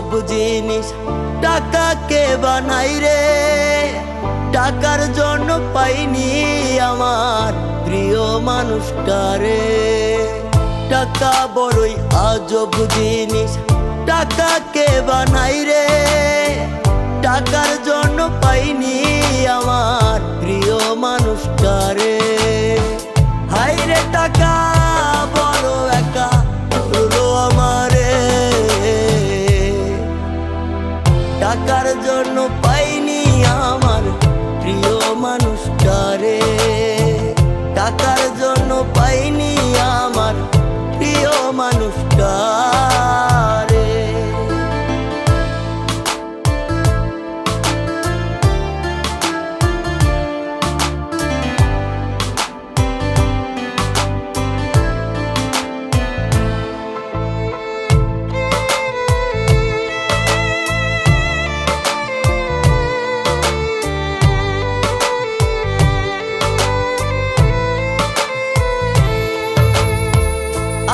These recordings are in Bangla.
আজব জিনিস টাকাকে বানাই রে। টাকার জন্য পাইনি আমার প্রিয় মানুষটারে। টাকা বড়ই আজব জিনিস টাকাকে বানাই রে। টাকার জন্য পাইনি আমার প্রিয় মানুষটারে। হায় রে টাকা বড় একা হলো আমারে। টাকার জন্য পাইনি আমার প্রিয় মানুষটারে। টাকার জন্য পাইনি আমার প্রিয় মানুষটারে।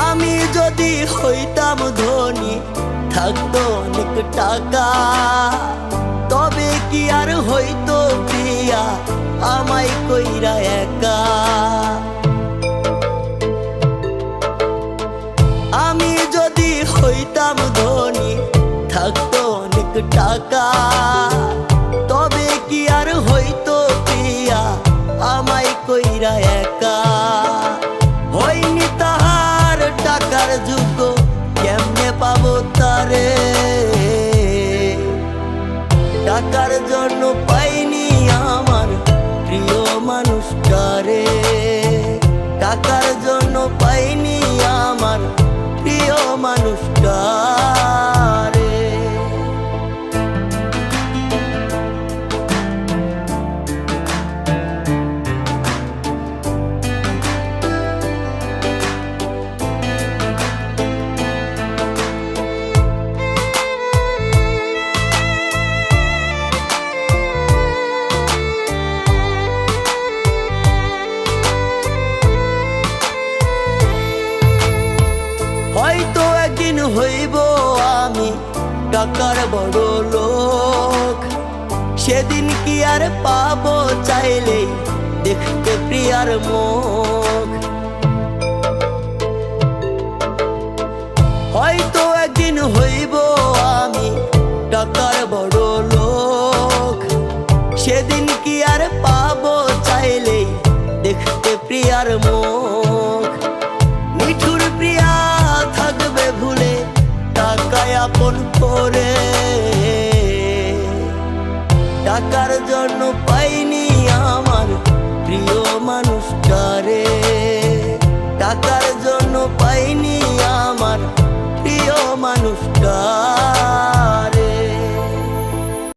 আমি যদি হইতাম ধনী, থাকতো অনেক টাকা, তবে কি আর হইতো প্রিয়া আমায় কইরা একা। আমি যদি হইতাম ধনী, থাকতো অনেক টাকা, তবে কি আর হইতো প্রিয়া আমায় কইরা একা। হইনি তাহার টাকার যোগ্য, কেমনে পাবো তারে। টাকার জন্য পাইনি আমার প্রিয় মানুষটারে। টাকার জন্য পাইনি আমার প্রিয় মানুষটারে। হয়তো একদিন হইব আমি টাকার বড় লোক, সেদিন কি আর পাবো চাইলেই দেখতে প্রিয়ার মুখ। হয়তো একদিন হইব আমি টাকার বড় লোক, সেদিন কি আর পাবো চাইলেই দেখতে প্রিয়ার মুখ।